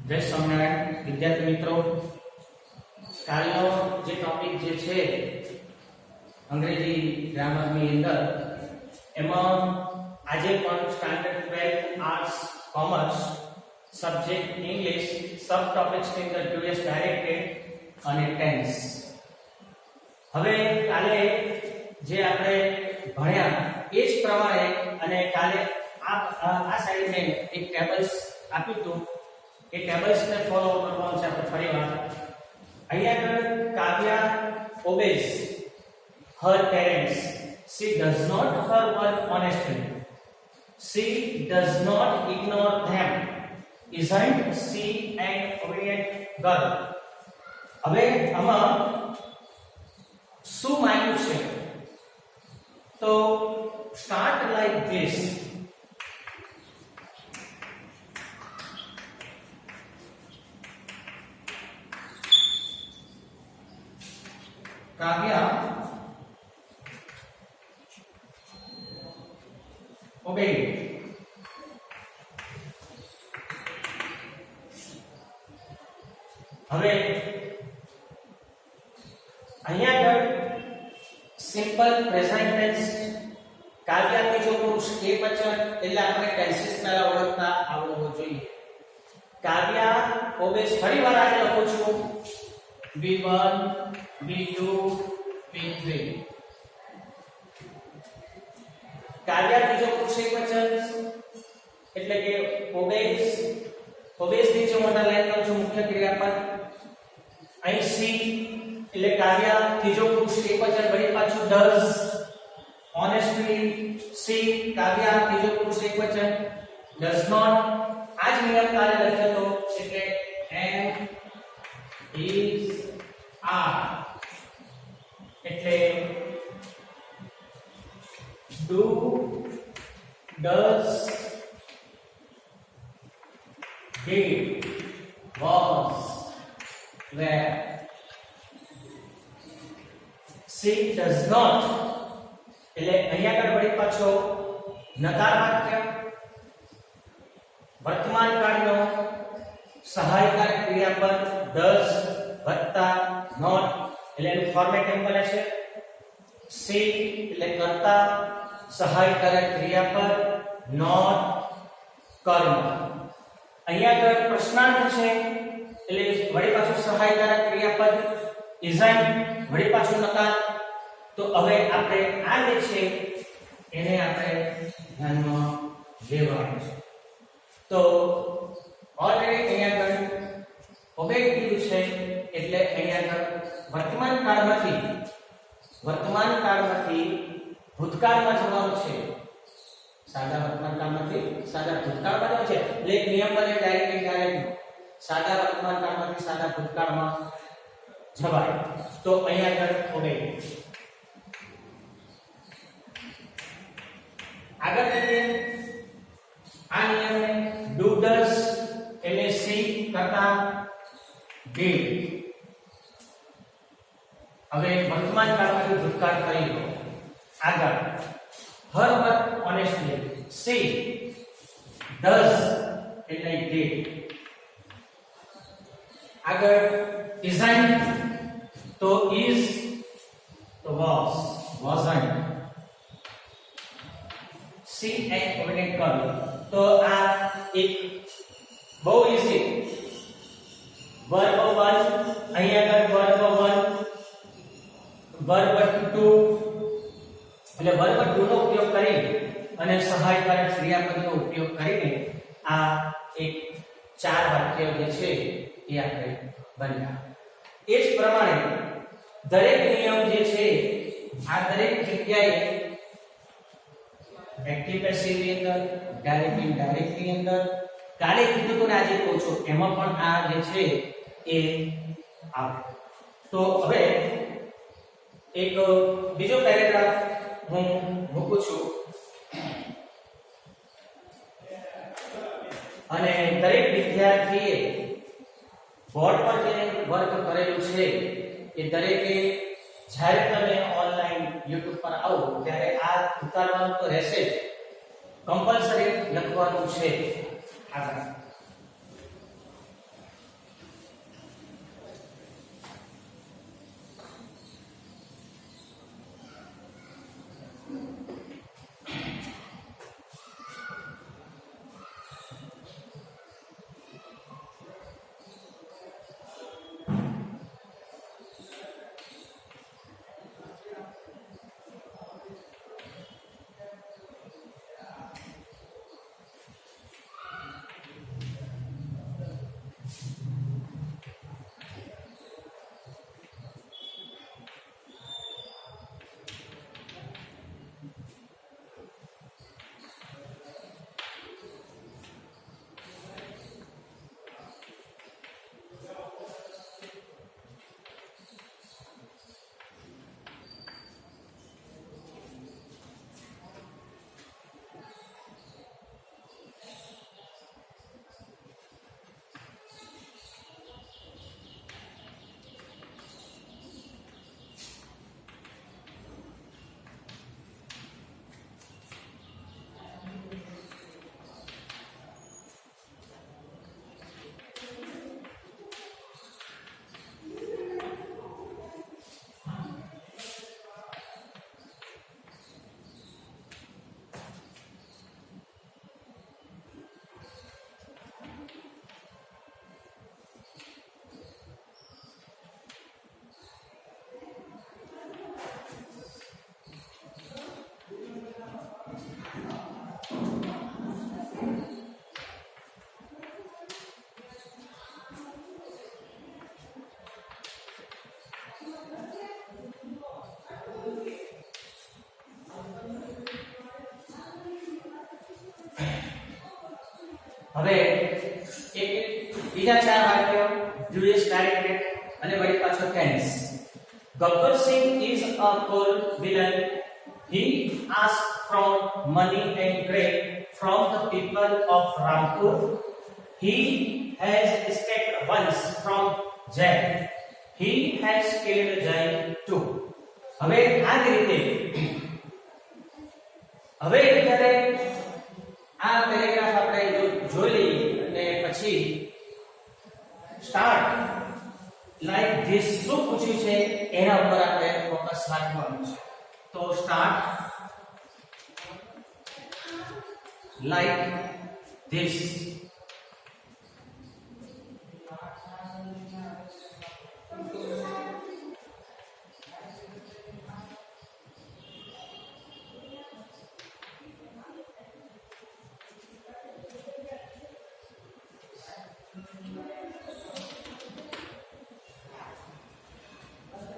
જય સ્વામિનારાયણ વિદ્યાર્થી મિત્રો, કાલનો જે ટોપિક જે છે અંગ્રેજી ગ્રામરની અંદર, એમાં આજે પણ standard 12 arts commerce subject English sub topics ની અંદર ક્યુએસ ડાયરેક્ટેડ અને ટેન્સ. હવે કાલે જે આપણે ભણ્યા એ જ પ્રમાણે અને કાલે આ સાઈડ મેં એક ટેબલ્સ આપ્યું હતું, એ ટેબલ્સ ને ફોલો કરવાનું છે આપણે ફરીવાર. અહીંયા આગળ કાવ્યા obeys her parents. She does not her work honestly. She does not ignore them. Isn't she an obedient girl? હવે આમાં શું માંગ્યું છે? તો start like this. Kavya obeyed. હવે અહીંયા આગળ સિમ્પલ પ્રેઝન્ટ ટેન્સ, કાવ્યા બીજો પુરુષ એકવચન, એટલે આપણે ટેન્સીસ પહેલા ઓળખતા આવડવું જોઈએ. કાવ્યા ઓબેસ, ફરીવાર આજે લખું છું V1 V2 V3. કાવ્યા બીજો પુરુષ એકવચન એટલે કે ઓબેસ. ઓબેસ ની જે મોટા લાઈન કરું છું મુખ્ય ક્રિયાપદ. અહીં સી એટલે કાવ્યા ત્રીજો પુરુષ એકવચન, વળી પાછું ડઝ. ઓનેસ્ટલી સી કાવ્યા ત્રીજો પુરુષ એકવચન, ડઝ નોટ. આ જ નિયમ કાલે લખ્યો તો એટલે એમ ઇઝ આર એટલે do does did was were. She does not એટલે અહીંયા આગળ વળી પાછો નકાર વાક્ય, વર્તમાન કાળનો સહાયકારક ક્રિયાપદ does વત્તા not એટલે એનું ફોર્મેટ એમ બને છે she એટલે કર્તા, સહાયકારક ક્રિયાપદ, not કર્મ. અહીંયા આગળ પ્રશ્નાર્થ છે એટલે વળી પાછું સહાયકારક ક્રિયાપદ, isn't વળી પાછું નકાર. તો હવે આપણે આ જે છે એને આપણે ધ્યાનમાં લેવાનું છે. તો ઓલરેડી અહીંયા આગળ obey કીધું છે એટલે અહીંયા આગળ વર્તમાન કાળમાંથી ભૂતકાળમાં જવાનું છે. સાદા વર્તમાન કાળમાંથી સાદા ભૂતકાળમાં જવાનું છે એટલે એક નિયમ બને ડાયરેક્ટ ઇનડાયરેક્ટ. સાદા વર્તમાન કાળમાંથી સાદા ભૂતકાળમાં જવાય. તો અહીંયા આગળ obey. આગળ જઈએ આ નિયમને do does એટલે સી કરતા did. હવે વર્તમાન કાળમાંથી ભૂતકાળ કરી લો. આગળ her work honestly, she does એટલે did. આગળ isn't તો is તો wasn't. she an obedient girl. તો આ એક બહુ ઈઝી verb 1, અહીંયા આગળ verb 1 verb 2 એટલે verb 2 નો ઉપયોગ કરી અને સહાયકારક ક્રિયાપદનો ઉપયોગ કરીને આ એક ચાર વાક્ય જે છે એ આપણે બન્યા. એ જ પ્રમાણે દરેક નિયમ જે છે આ દરેક જગ્યાએ એક્ટિવ પેસિવ ની અંદર, ડાયરેક્ટ ઇનડાયરેક્ટ ની અંદર, કાલે કીધું તો આજે કહું છું એમાં પણ આ જે છે એ આવે. તો હવે એક બીજો પેરેગ્રાફ હું મૂકું છું અને દરેક વિદ્યાર્થીએ બોર્ડ પર જે વર્ક કરેલું છે એ દરેકે જ્યારે તમે ઓનલાઈન YouTube પર આવો ત્યારે આ ઉતારવાનું તો રહેશે જ, કમ્પલસરી લખવાનું છે. આગળ હવે એક બીજા ચાર વાક્યો જુલિયસ ડાયરેક્ટેડ અને વળી પાછો tense. Gabbar Singh is a cold villain. He asked for money and grain from the people of Rampur. He has escaped once from jail. He has killed Jai too. હવે આ જ રીતે હવે જ્યારે આ પેરેગ્રાફ આપણે જોઈ લઈએ અને પછી સ્ટાર્ટ લાઈક ધીસ શું પૂછ્યું છે એના ઉપર આપણે ફોકસ રાખવાનું છે. તો start like this.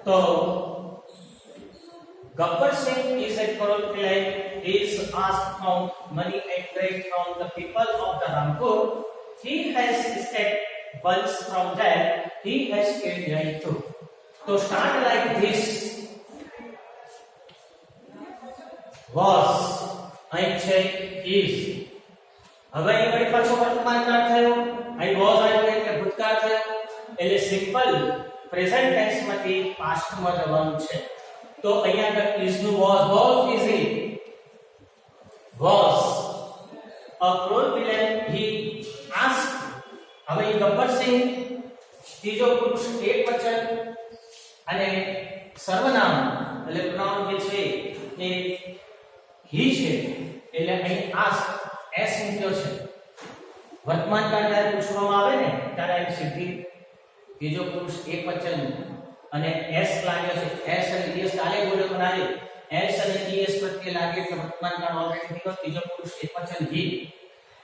So, Gabbar Singh is a cold villain. He is asked for money and grain from the people of the Rampur. He has escaped once from jail. He has killed Jai too. So start like this. Was અહીં છે is. હવે અહીં વળી પાછો વર્તમાન કાળ થયો. અહીં was આવ્યો એટલે ભૂતકાળ થયો. એટલે સિમ્પલ પ્રેઝન્ટ ટેન્સ માંથી પાસ્ટ માં જવાનું છે. તો અહીંયા આગળ is નું was is it was a cruel villain. He asked. હવે ગબ્બર સિંહ ત્રીજો પુરુષ એક વચન અને સર્વનામ એટલે પ્રોનાઉન જે છે એ he છે એટલે અહીં ask s મૂક્યો છે. વર્તમાન કાળ જ્યારે પૂછવામાં આવે ને ત્યારે અહીં સીધી ત્રીજો પુરુષ એક વચન અને s લાગ્યો છે. s અને es કાલે બોલ્યો તો ના s અને es પ્રત્યે લાગે કે વર્તમાન કાળ ઓલરેડી થયો. ત્રીજો પુરુષ એક વચન he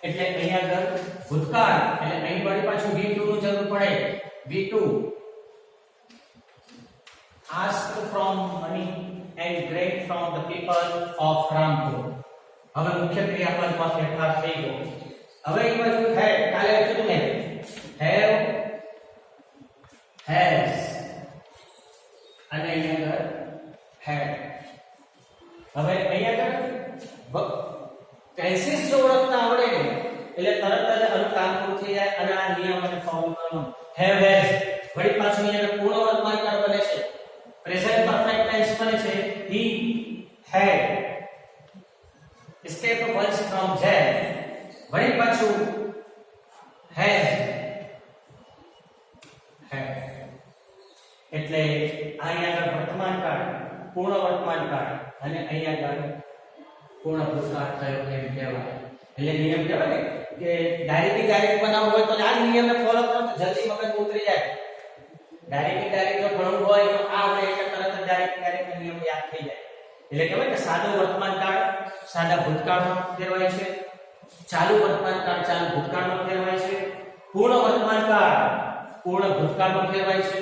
એટલે અહીંયા આગળ ભૂતકાળ એટલે અહીં વળી પાછું v2 નું જરૂર પડે. v2 ask from money and grain from the people of Rampur. હવે મુખ્ય ક્રિયાપદમાં ફેરફાર થઈ ગયો. હવે એ બાજુ હે કાલે લખ્યું મેં have has અને અહીંયા આગળ had. હવે અહીંયા આગળ ટેન્સીસ જો ઓળખતા આવડે ને એટલે તરત જ આનું કામ પૂરું થઈ જાય અને આ નિયમને ફોલો કરવાનો. have has વળી પાછું અહીંયા પૂર્ણ વર્તમાન કાળ બને છે. પ્રેઝન્ટ પરફેક્ટ ટેન્સ બને છે. he had escaped once from jail. વળી પાછું has had એટલે અહીંયા આગળ વર્તમાન કાળ પૂર્ણ વર્તમાન કાળ અને અહીંયા આગળ પૂર્ણ ભૂતકાળ થયો એમ કહેવાય. એટલે નિયમ કહેવાય ને કે ડાયરેક્ટ બનાવવું હોય તો આ નિયમને ફોલો કરો તો જલ્દી મગજ ઉતરી જાય. ડાયરેક્ટ જો ભણવું હોય તો આ આપણે એટલે તરત જ ડાયરેક્ટ નિયમ યાદ થઈ જાય. એટલે કહેવાય કે સાદો વર્તમાન કાળ સાદા ભૂતકાળમાં ફેરવાય છે. ચાલુ વર્તમાન કાળ ચાલુ ભૂતકાળમાં ફેરવાય છે. પૂર્ણ વર્તમાન કાળ પૂર્ણ ભૂતકાળમાં ફેરવાય છે.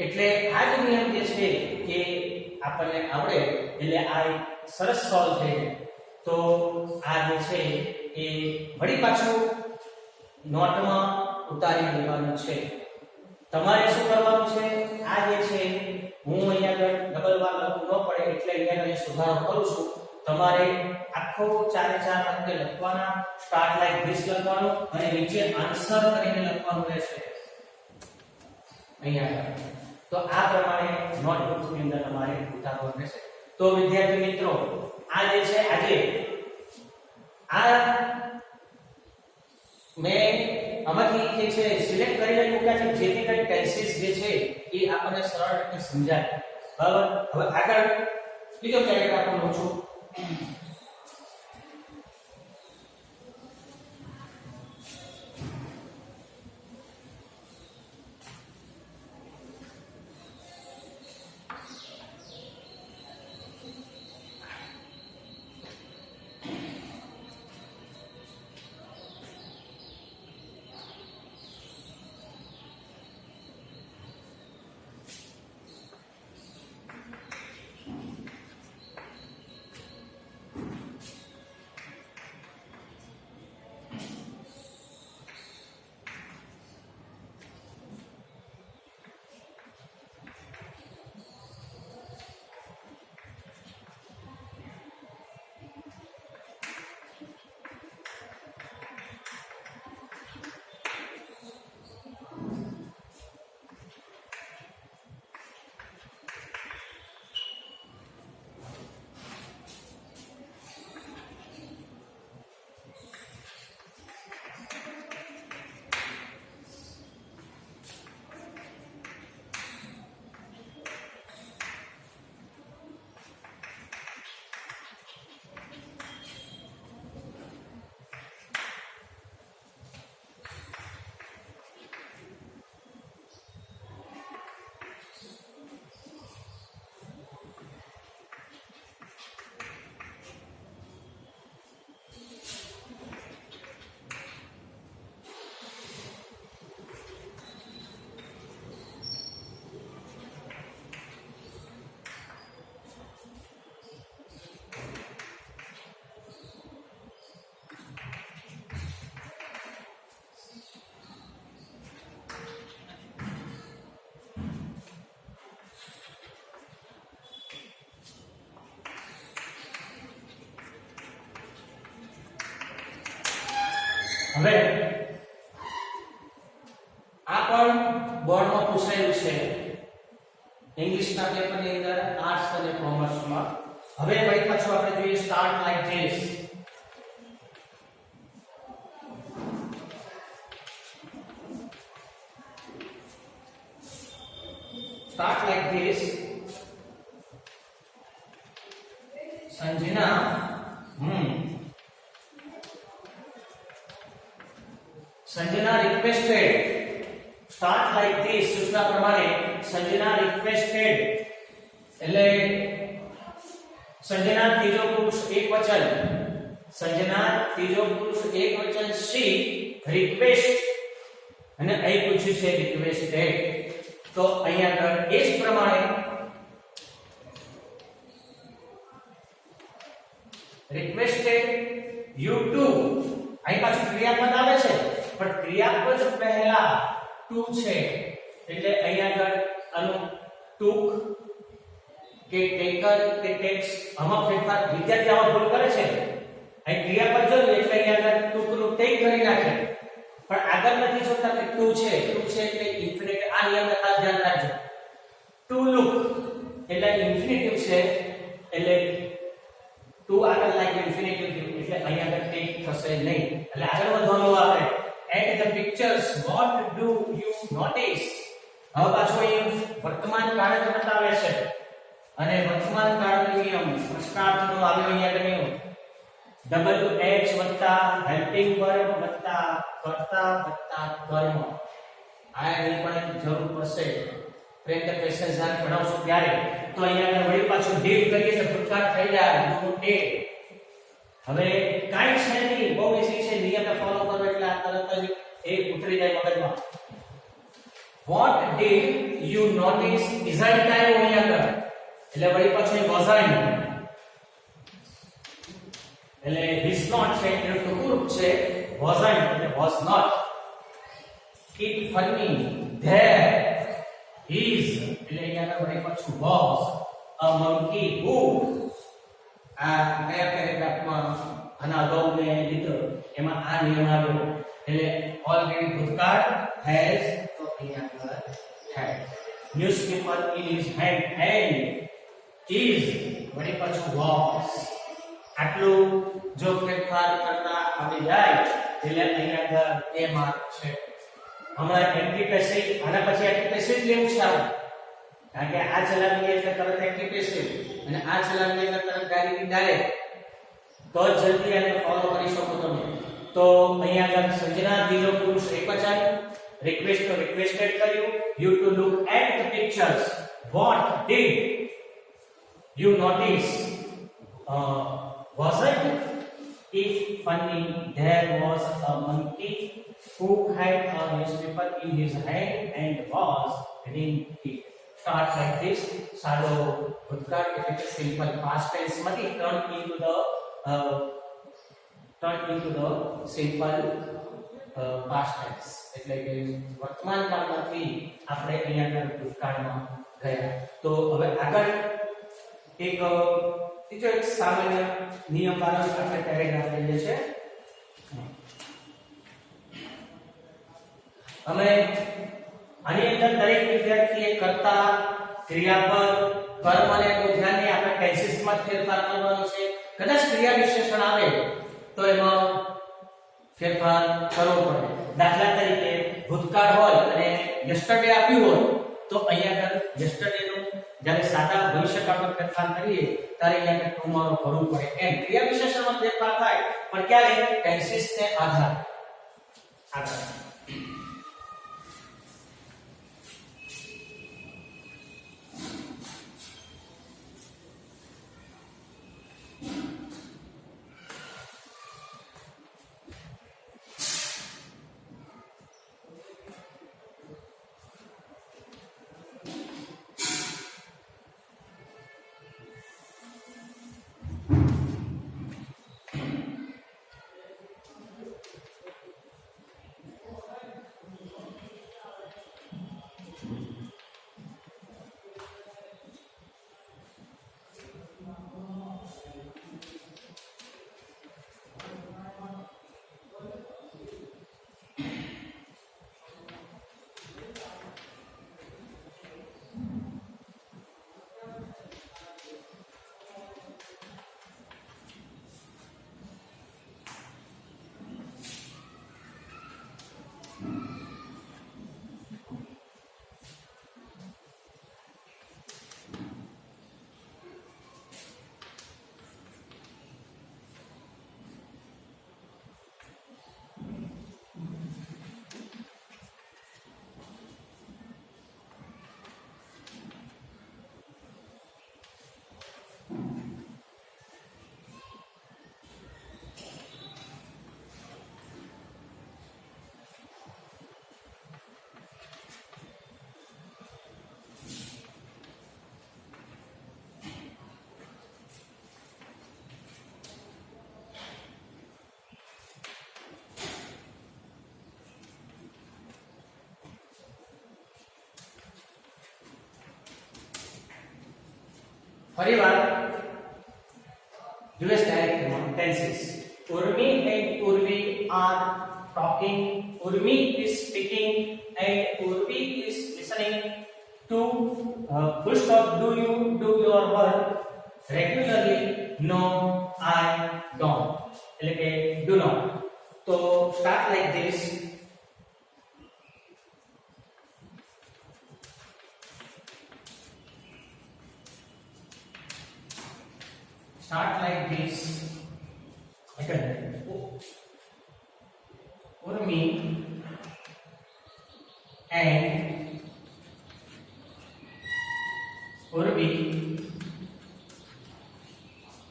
એટલે આ જ નિયમ જે છે કે આપણને આવડે એટલે આ સરસ સોલ્વ થઈ જાય. તો આ જે છે એ વળી પાછું નોટમાં ઉતારી દેવાનું છે. તમારે શું કરવાનું છે આ જે છે હું અહીંયા આગળ ડબલ વાર લખવું ન પડે એટલે અહીંયા આગળ સુધારો કરું છું. તમારે આખો 4 વાક્ય લખવાના. સ્ટાર્ટ લાઈક ધીસ લખવાનું અને નીચે આન્સર કરીને લખવાનું રહેશે અહીંયા. તો આ પ્રમાણે નોટબુક ની અંદર તમારે ઉતારવાનું રહેશે. તો વિદ્યાર્થી મિત્રો આ જે છે આજે આ મેં આમાંથી જે છે સિલેક્ટ કરીને મૂક્યા છે જેથી કરી ટેન્સીસ જે છે એ આપણને સરળ રીતે સમજાય. બરાબર. હવે આગળ બીજો પેરેગ્રાફ હું લઉં છું. હવે આ પણ બોર્ડમાં પૂછાયું છે ઇંગ્લિશના પેપરની અંદર, આર્ટ્સ અને કોમર્સમાં. હવે ફરી પાછું આપણે જોઈએ start like this. Start like this. Sanjana Sanjana requested. Start like this. સૂચના પ્રમાણે સંજના requested એટલે સંજના ત્રીજો પુરુષ એકવચન, સંજના ત્રીજો પુરુષ એકવચન she request અને અહીં પૂછ્યું છે requested. તો અહીંયા આગળ એ જ પ્રમાણે requested you to, અહીં પાછું ક્રિયાપદ આવે છે પણ ક્રિયાપદ પહેલા to છે એટલે અહીંયા આગળ આનું took કે taken કે takes આમાં ફેરફાર વિદ્યાર્થી આમાં ભૂલ કરે છે. અહીં ક્રિયાપદ જોયું એટલે અહીંયા આગળ took નું take કરી નાખે પણ આગળ નથી જોતા કે ટુ છે એટલે ઇન્ફિનિટિવ. આ નિયમને ખાસ ધ્યાન રાખજો. ટુ લુક એટલે ઇન્ફિનિટિવ છે એટલે ટુ આગળ લાગે ઇન્ફિનિટિવ થયું એટલે અહીં આગળ ટેક થશે નહીં. એટલે આગળ વધવાનું આપણે at the pictures what do you notice. હવે પાછો અહીં વર્તમાન કાળ જ બતાવે છે અને વર્તમાન કાળનો નિયમ પ્રશ્નાર્થનો આવ્યો અહીંયા આગળ નિયમ WH વત્તા હેલ્પિંગ વર્બ વત્તા કર્તા વત્તા કર્મ. આ એની પણ જરૂર પડશે ફ્રેન્ડ પેસેજ જ્યારે ભણાવશું ત્યારે. તો અહીંયા વળી પાછું ડીડ કરીએ તો ભૂતકાળ થઈ જાય ડુ ડીડ. હવે કાઈ છે નહીં, બહુ ઈઝી છે, નિયમને ફોલો કરો એટલે આ તરત જ એ ઉતરી જાય મગજમાં. Vote did you notice isn't આવ્યો અહીંયા આગળ એટલે વળી પાછું વોઝન્ટ એટલે is not છે એટલે ટુકુર છે, wasn't એટલે was not. It funny there is એટલે અહીંયા આગળ વળી પાછું was a monkey who. આ કયા પેરેગ્રાફમાં આના અગાઉ મેં લીધો એમાં આ નિયમ આવ્યો એટલે ઓલરેડી ભૂતકાળ has તો અહીંયા આગળ had. Newspaper in his hand and is વળી પાછું was. આટલું જો ફેરફાર કરતા આવી જાય એટલે અહીંયા આગળ એ માર્ક છે. હમણાં એક્ટિવ પેસિવ આના પછી એક્ટિવ પેસિવ લેવું છે આપણે કારણ કે આ ચલાવીએ એટલે તરત એક્ટિવ પેસિવ અને આ ચલાવીએ એટલે તરત ડાયરેક્ટ તો જલ્દી આને ફોલો કરી શકો તમે. તો અહીંયા આગળ સંજના ત્રીજો પુરુષ એકવચન, રિક્વેસ્ટ તો રિક્વેસ્ટેડ કર્યું, you to look at the pictures what did you notice wasn't it funny there was a monkey who had a newspaper in his hand and was reading it. Start like this. Salo bhutkaળ એટલે કે simple past tense માંથી turn into the simple past tense એટલે કે વર્તમાન કાળમાંથી આપણે અહીંયા ભૂતકાળમાં ગયા. તો હવે આગળ એક સામાન્ય નિયમ વાળો આપણે પેરેગ્રાફ લઈએ છે. અમે આની અંદર દરેક વિદ્યાર્થીએ કર્તા, ક્રિયાપદ, કર્મ અને ધ્યાનને આપણે ટેન્સીસમાં ફેરફાર કરવાનો છે. કદાચ ક્રિયા વિશેષણ આવે તો એમાં ફેરફાર કરવો પડે. દાખલા તરીકે ભૂતકાળ હોય અને યસ્ટરડે આપ્યું હોય તો અહીંયા આગળ યસ્ટરડે નું જ્યારે સાદા ભવિષ્યકાળમાં ફેરફાર કરીએ ત્યારે અહીંયા ટુમોરો ભરવું પડે. એમ ક્રિયા વિશેષણમાં ફેરફાર થાય પણ ક્યારે ટેન્સીસને આધાર. ફરીવાર US ડાયરેક્ટમાં tenses. Urmi and Urvi are talking. Urmi is speaking and Urvi is listening to full stop. Do you do your work regularly? No, I don't. એટલે કે do not. તો start like this. Start like this. Again. Urmi and Urvi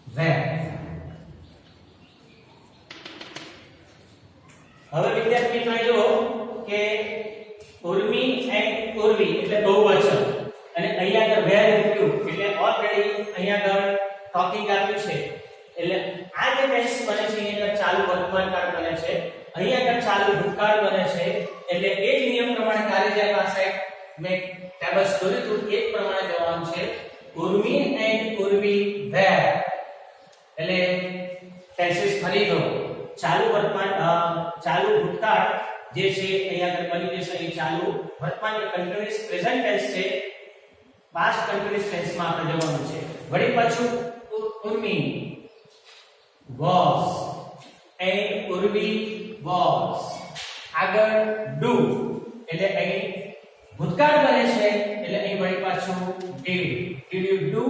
were. હવે વિદ્યાર્થી મિત્રો જો કે Urmi and Urvi એટલે બહુવચન અને અહીંયા આગળ વેર મૂક્યું એટલે ઓલરેડી અહીંયા આગળ ટોકિંગ આપ્યું છે એટલે આ જે ટેન્સ બને છે એની અંદર ચાલુ વર્તમાનકાળ બને છે અહીંયા આગળ ચાલુ ભૂતકાળ બને છે એટલે એ જ નિયમ પ્રમાણે કાલે જે પાસે મેં ટેબલ્સ દોર્યું હતું એ જ પ્રમાણે જવાનું છે ઉર્મી એન્ડ ઉર્વી વેર એટલે ટેન્સીસ ફરી દો ચાલુ વર્તમાન ચાલુ ભૂતકાળ જે છે અહીંયા આગળ બની જશે એ ચાલુ વર્તમાન કે કન્ટિન્યુઅસ પ્રેઝન્ટ ટેન્સ છે પાસ્ટ કન્ટિન્યુઅસ ટેન્સ માં આપણે જવાનું છે વળી પાછું Urmi was and Urvi was આગળ do એટલે અહીં ભૂતકાળ બને છે એટલે અહીં વળી પાછું did you do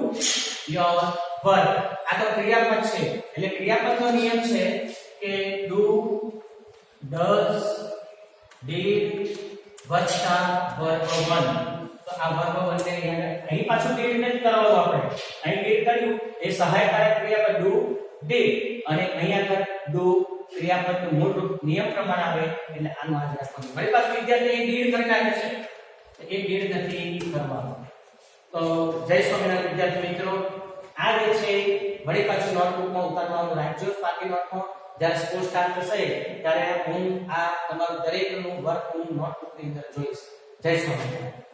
your work આ તો ક્રિયાપદ છે એટલે ક્રિયાપદનો નિયમ છે કે do does did વત્તા verb 1 તો આ verb 1 ને અહીં પાછું did ને કરવાનું આપણે અહીં did કર્યું એ સહાયકારક ક્રિયાપદ do did અને અહીંયા આગળ do ક્રિયાપદનું મૂળ રૂપ નિયમ પ્રમાણે આવે એટલે આનું યાદ રાખવાનું વળી પાછું વિદ્યાર્થી એ did કરી નાખે છે એ did નથી કરવાનું તો જય સ્વામિનારાયણ વિદ્યાર્થી મિત્રો આ જે છે વળી પાછું નોટબુકમાં ઉતારવાનું રાખજો બાકી નોટમાં જ્યારે સ્કૂલ સ્ટાર્ટ થશે ત્યારે હું આ તમારું દરેકનું વર્ક હું નોટબુકની અંદર જોઈશ જય સ્વામિનારાયણ